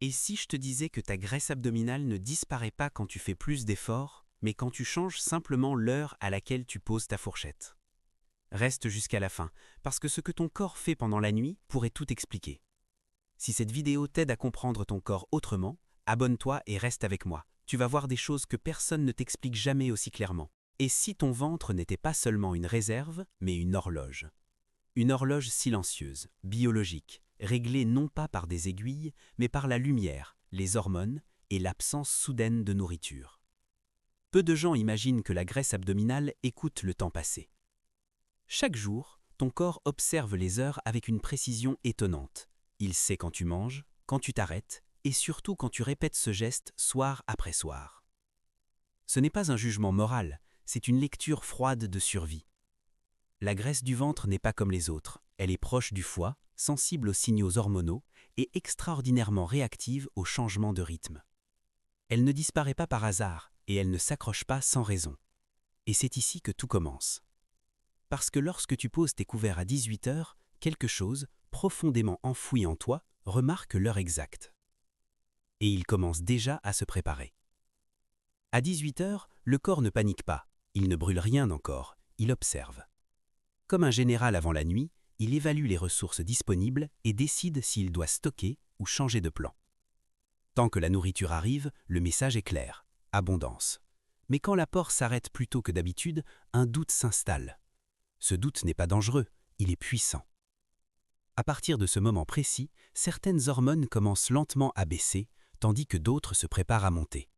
Et si je te disais que ta graisse abdominale ne disparaît pas quand tu fais plus d'efforts, mais quand tu changes simplement l'heure à laquelle tu poses ta fourchette? Reste jusqu'à la fin, parce que ce que ton corps fait pendant la nuit pourrait tout expliquer. Si cette vidéo t'aide à comprendre ton corps autrement, abonne-toi et reste avec moi. Tu vas voir des choses que personne ne t'explique jamais aussi clairement. Et si ton ventre n'était pas seulement une réserve, mais une horloge? Une horloge silencieuse, biologique, réglée non pas par des aiguilles, mais par la lumière, les hormones et l'absence soudaine de nourriture. Peu de gens imaginent que la graisse abdominale écoute le temps passé. Chaque jour, ton corps observe les heures avec une précision étonnante. Il sait quand tu manges, quand tu t'arrêtes, et surtout quand tu répètes ce geste soir après soir. Ce n'est pas un jugement moral, c'est une lecture froide de survie. La graisse du ventre n'est pas comme les autres, elle est proche du foie, sensible aux signaux hormonaux et extraordinairement réactive aux changements de rythme. Elle ne disparaît pas par hasard et elle ne s'accroche pas sans raison. Et c'est ici que tout commence. Parce que lorsque tu poses tes couverts à 18 heures, quelque chose, profondément enfoui en toi, remarque l'heure exacte. Et il commence déjà à se préparer. À 18 heures, le corps ne panique pas, il ne brûle rien encore, il observe. Comme un général avant la nuit, il évalue les ressources disponibles et décide s'il doit stocker ou changer de plan. Tant que la nourriture arrive, le message est clair, abondance. Mais quand l'apport s'arrête plus tôt que d'habitude, un doute s'installe. Ce doute n'est pas dangereux, il est puissant. À partir de ce moment précis, certaines hormones commencent lentement à baisser, tandis que d'autres se préparent à monter.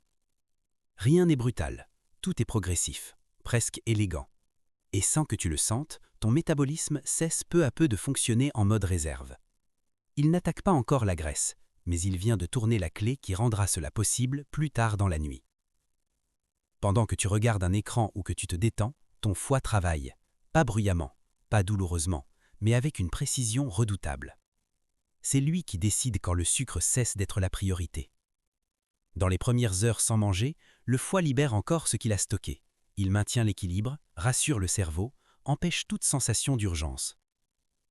Rien n'est brutal, tout est progressif, presque élégant. Et sans que tu le sentes, ton métabolisme cesse peu à peu de fonctionner en mode réserve. Il n'attaque pas encore la graisse, mais il vient de tourner la clé qui rendra cela possible plus tard dans la nuit. Pendant que tu regardes un écran ou que tu te détends, ton foie travaille. Pas bruyamment, pas douloureusement, mais avec une précision redoutable. C'est lui qui décide quand le sucre cesse d'être la priorité. Dans les premières heures sans manger, le foie libère encore ce qu'il a stocké. Il maintient l'équilibre, rassure le cerveau, empêche toute sensation d'urgence.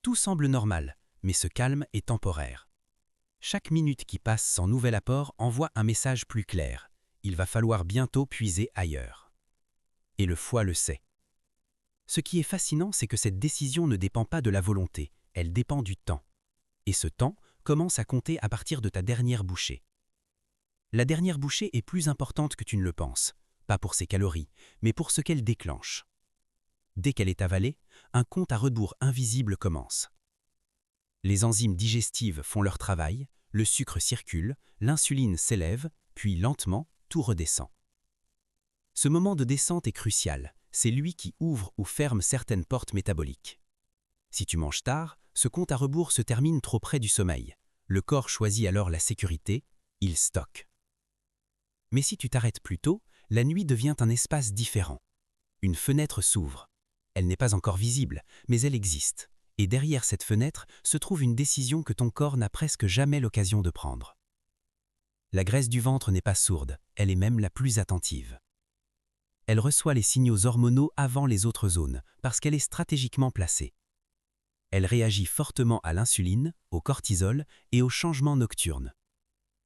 Tout semble normal, mais ce calme est temporaire. Chaque minute qui passe sans nouvel apport envoie un message plus clair. Il va falloir bientôt puiser ailleurs. Et le foie le sait. Ce qui est fascinant, c'est que cette décision ne dépend pas de la volonté, elle dépend du temps. Et ce temps commence à compter à partir de ta dernière bouchée. La dernière bouchée est plus importante que tu ne le penses, pas pour ses calories, mais pour ce qu'elle déclenche. Dès qu'elle est avalée, un compte à rebours invisible commence. Les enzymes digestives font leur travail, le sucre circule, l'insuline s'élève, puis lentement, tout redescend. Ce moment de descente est crucial, c'est lui qui ouvre ou ferme certaines portes métaboliques. Si tu manges tard, ce compte à rebours se termine trop près du sommeil. Le corps choisit alors la sécurité, il stocke. Mais si tu t'arrêtes plus tôt, la nuit devient un espace différent. Une fenêtre s'ouvre. Elle n'est pas encore visible, mais elle existe. Et derrière cette fenêtre se trouve une décision que ton corps n'a presque jamais l'occasion de prendre. La graisse du ventre n'est pas sourde, elle est même la plus attentive. Elle reçoit les signaux hormonaux avant les autres zones, parce qu'elle est stratégiquement placée. Elle réagit fortement à l'insuline, au cortisol et aux changements nocturnes.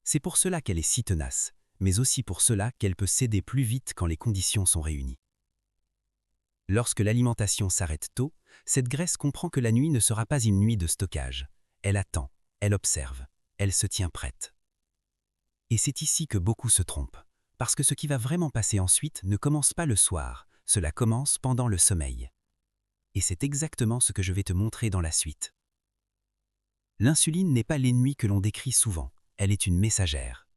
C'est pour cela qu'elle est si tenace, mais aussi pour cela qu'elle peut céder plus vite quand les conditions sont réunies. Lorsque l'alimentation s'arrête tôt, cette graisse comprend que la nuit ne sera pas une nuit de stockage. Elle attend, elle observe, elle se tient prête. Et c'est ici que beaucoup se trompent, parce que ce qui va vraiment passer ensuite ne commence pas le soir, cela commence pendant le sommeil. Et c'est exactement ce que je vais te montrer dans la suite. L'insuline n'est pas l'ennemi que l'on décrit souvent, elle est une messagère.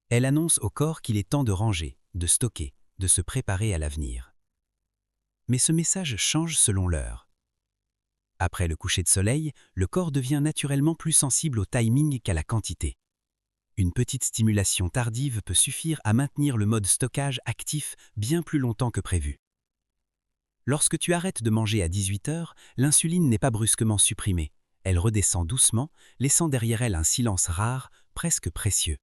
Elle annonce au corps qu'il est temps de ranger, de stocker, de se préparer à l'avenir. Mais ce message change selon l'heure. Après le coucher de soleil, le corps devient naturellement plus sensible au timing qu'à la quantité. Une petite stimulation tardive peut suffire à maintenir le mode stockage actif bien plus longtemps que prévu. Lorsque tu arrêtes de manger à 18 heures, l'insuline n'est pas brusquement supprimée. Elle redescend doucement, laissant derrière elle un silence rare, presque précieux.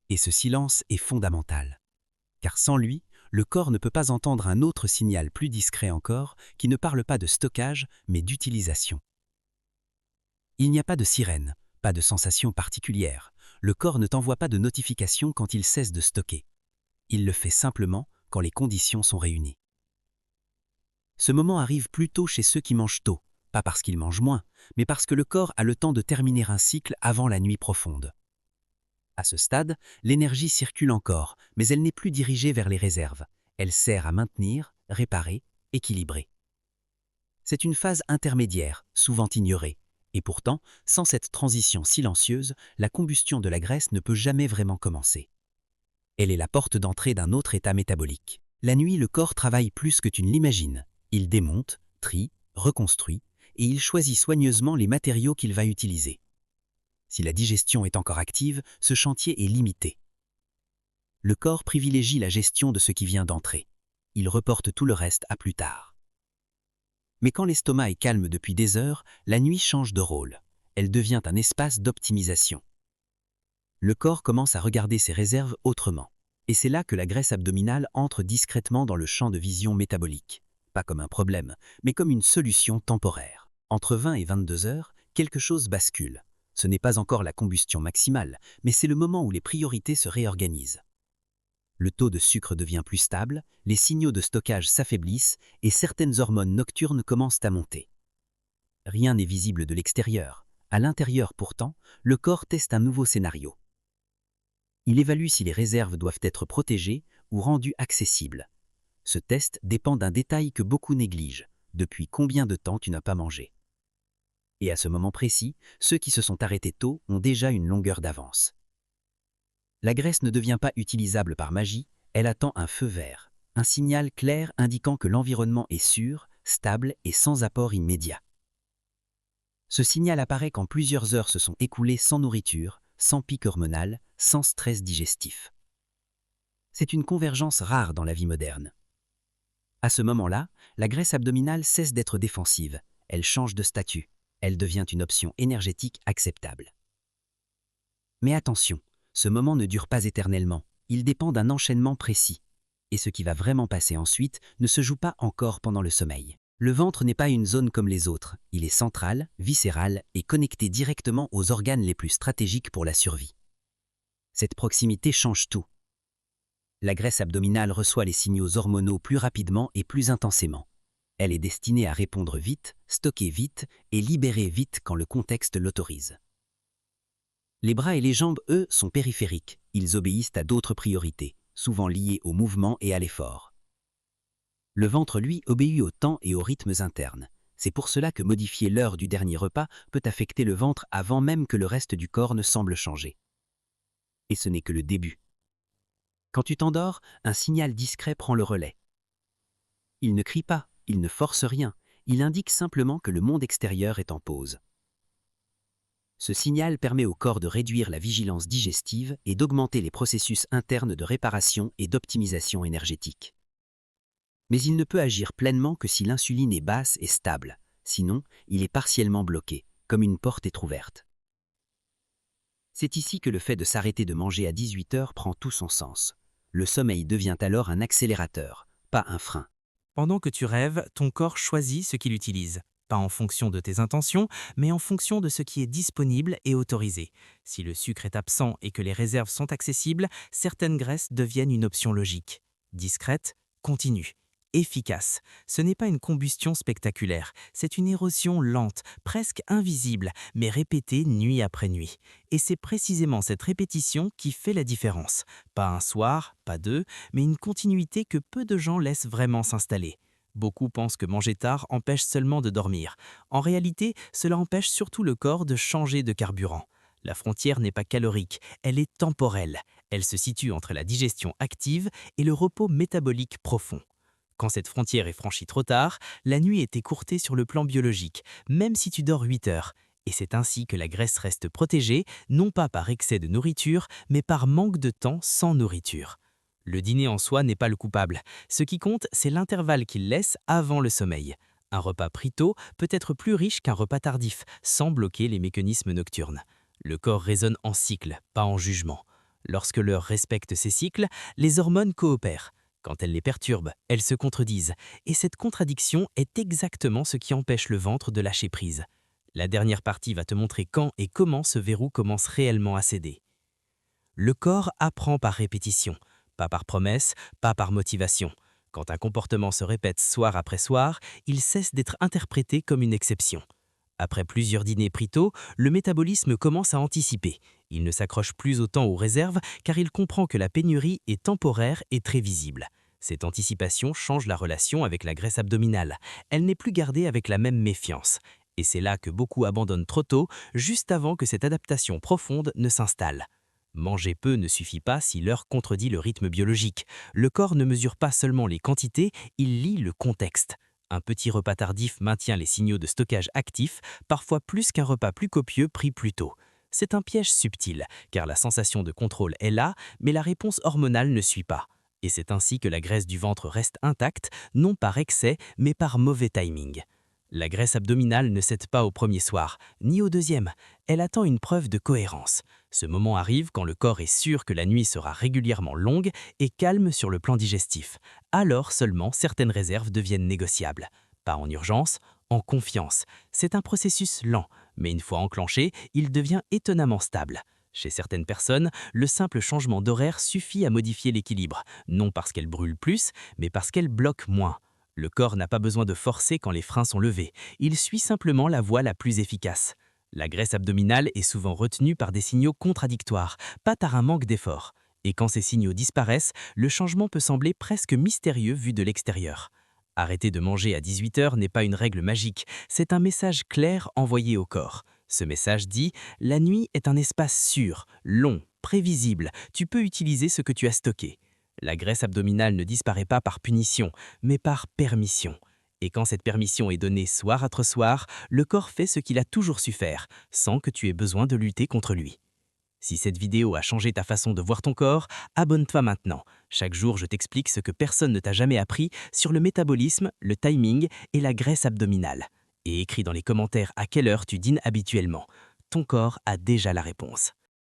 Et ce silence est fondamental. Car sans lui, le corps ne peut pas entendre un autre signal plus discret encore, qui ne parle pas de stockage, mais d'utilisation. Il n'y a pas de sirène, pas de sensation particulière. le corps ne t'envoie pas de notification quand il cesse de stocker. Il le fait simplement quand les conditions sont réunies. Ce moment arrive plutôt chez ceux qui mangent tôt, pas parce qu'ils mangent moins, mais parce que le corps a le temps de terminer un cycle avant la nuit profonde. À ce stade, l'énergie circule encore, mais elle n'est plus dirigée vers les réserves. Elle sert à maintenir, réparer, équilibrer. C'est une phase intermédiaire, souvent ignorée. Et pourtant, sans cette transition silencieuse, la combustion de la graisse ne peut jamais vraiment commencer. Elle est la porte d'entrée d'un autre état métabolique. La nuit, le corps travaille plus que tu ne l'imagines. Il démonte, trie, reconstruit, et il choisit soigneusement les matériaux qu'il va utiliser. Si la digestion est encore active, ce chantier est limité. Le corps privilégie la gestion de ce qui vient d'entrer. Il reporte tout le reste à plus tard. Mais quand l'estomac est calme depuis des heures, la nuit change de rôle. Elle devient un espace d'optimisation. Le corps commence à regarder ses réserves autrement. Et c'est là que la graisse abdominale entre discrètement dans le champ de vision métabolique. Pas comme un problème, mais comme une solution temporaire. Entre 20 et 22 heures, quelque chose bascule. Ce n'est pas encore la combustion maximale, mais c'est le moment où les priorités se réorganisent. Le taux de sucre devient plus stable, les signaux de stockage s'affaiblissent et certaines hormones nocturnes commencent à monter. Rien n'est visible de l'extérieur. À l'intérieur pourtant, le corps teste un nouveau scénario. Il évalue si les réserves doivent être protégées ou rendues accessibles. Ce test dépend d'un détail que beaucoup négligent. Depuis combien de temps tu n'as pas mangé? Et à ce moment précis, ceux qui se sont arrêtés tôt ont déjà une longueur d'avance. La graisse ne devient pas utilisable par magie, elle attend un feu vert, un signal clair indiquant que l'environnement est sûr, stable et sans apport immédiat. Ce signal apparaît quand plusieurs heures se sont écoulées sans nourriture, sans pic hormonal, sans stress digestif. C'est une convergence rare dans la vie moderne. À ce moment-là, la graisse abdominale cesse d'être défensive, elle change de statut, elle devient une option énergétique acceptable. Mais attention, ce moment ne dure pas éternellement, il dépend d'un enchaînement précis. Et ce qui va vraiment passer ensuite ne se joue pas encore pendant le sommeil. Le ventre n'est pas une zone comme les autres, il est central, viscéral et connecté directement aux organes les plus stratégiques pour la survie. Cette proximité change tout. La graisse abdominale reçoit les signaux hormonaux plus rapidement et plus intensément. Elle est destinée à répondre vite, stocker vite et libérer vite quand le contexte l'autorise. Les bras et les jambes, eux, sont périphériques. Ils obéissent à d'autres priorités, souvent liées au mouvement et à l'effort. Le ventre, lui, obéit au temps et aux rythmes internes. C'est pour cela que modifier l'heure du dernier repas peut affecter le ventre avant même que le reste du corps ne semble changer. Et ce n'est que le début. Quand tu t'endors, un signal discret prend le relais. Il ne crie pas, il ne force rien, il indique simplement que le monde extérieur est en pause. Ce signal permet au corps de réduire la vigilance digestive et d'augmenter les processus internes de réparation et d'optimisation énergétique. Mais il ne peut agir pleinement que si l'insuline est basse et stable, sinon il est partiellement bloqué, comme une porte entrouverte. C'est ici que le fait de s'arrêter de manger à 18 heures prend tout son sens. Le sommeil devient alors un accélérateur, pas un frein. Pendant que tu rêves, ton corps choisit ce qu'il utilise. Pas en fonction de tes intentions, mais en fonction de ce qui est disponible et autorisé. Si le sucre est absent et que les réserves sont accessibles, certaines graisses deviennent une option logique. Discrète, continue. Efficace. Ce n'est pas une combustion spectaculaire, c'est une érosion lente, presque invisible, mais répétée nuit après nuit. Et c'est précisément cette répétition qui fait la différence. Pas un soir, pas deux, mais une continuité que peu de gens laissent vraiment s'installer. Beaucoup pensent que manger tard empêche seulement de dormir. En réalité, cela empêche surtout le corps de changer de carburant. La frontière n'est pas calorique, elle est temporelle. Elle se situe entre la digestion active et le repos métabolique profond. Quand cette frontière est franchie trop tard, la nuit est écourtée sur le plan biologique, même si tu dors 8 heures. Et c'est ainsi que la graisse reste protégée, non pas par excès de nourriture, mais par manque de temps sans nourriture. Le dîner en soi n'est pas le coupable. Ce qui compte, c'est l'intervalle qu'il laisse avant le sommeil. Un repas pris tôt peut être plus riche qu'un repas tardif, sans bloquer les mécanismes nocturnes. Le corps raisonne en cycles, pas en jugement. Lorsque l'heure respecte ces cycles, les hormones coopèrent. Quand elles les perturbent, elles se contredisent. Et cette contradiction est exactement ce qui empêche le ventre de lâcher prise. La dernière partie va te montrer quand et comment ce verrou commence réellement à céder. Le corps apprend par répétition, pas par promesse, pas par motivation. Quand un comportement se répète soir après soir, il cesse d'être interprété comme une exception. Après plusieurs dîners pris tôt, le métabolisme commence à anticiper. Il ne s'accroche plus autant aux réserves car il comprend que la pénurie est temporaire et très visible. Cette anticipation change la relation avec la graisse abdominale. Elle n'est plus gardée avec la même méfiance. Et c'est là que beaucoup abandonnent trop tôt, juste avant que cette adaptation profonde ne s'installe. Manger peu ne suffit pas si l'heure contredit le rythme biologique. Le corps ne mesure pas seulement les quantités, il lit le contexte. Un petit repas tardif maintient les signaux de stockage actifs, parfois plus qu'un repas plus copieux pris plus tôt. C'est un piège subtil, car la sensation de contrôle est là, mais la réponse hormonale ne suit pas. Et c'est ainsi que la graisse du ventre reste intacte, non par excès, mais par mauvais timing. La graisse abdominale ne cède pas au premier soir, ni au deuxième. Elle attend une preuve de cohérence. Ce moment arrive quand le corps est sûr que la nuit sera régulièrement longue et calme sur le plan digestif. Alors seulement certaines réserves deviennent négociables. Pas en urgence, en confiance. C'est un processus lent, mais une fois enclenché, il devient étonnamment stable. Chez certaines personnes, le simple changement d'horaire suffit à modifier l'équilibre, non parce qu'elles brûlent plus, mais parce qu'elles bloquent moins. Le corps n'a pas besoin de forcer quand les freins sont levés, il suit simplement la voie la plus efficace. La graisse abdominale est souvent retenue par des signaux contradictoires, pas par un manque d'effort. Et quand ces signaux disparaissent, le changement peut sembler presque mystérieux vu de l'extérieur. Arrêter de manger à 18 heures n'est pas une règle magique, c'est un message clair envoyé au corps. Ce message dit « La nuit est un espace sûr, long, prévisible, tu peux utiliser ce que tu as stocké ». La graisse abdominale ne disparaît pas par punition, mais par permission. Et quand cette permission est donnée soir après soir, le corps fait ce qu'il a toujours su faire, sans que tu aies besoin de lutter contre lui. Si cette vidéo a changé ta façon de voir ton corps, abonne-toi maintenant. Chaque jour, je t'explique ce que personne ne t'a jamais appris sur le métabolisme, le timing et la graisse abdominale. Et écris dans les commentaires à quelle heure tu dînes habituellement. Ton corps a déjà la réponse.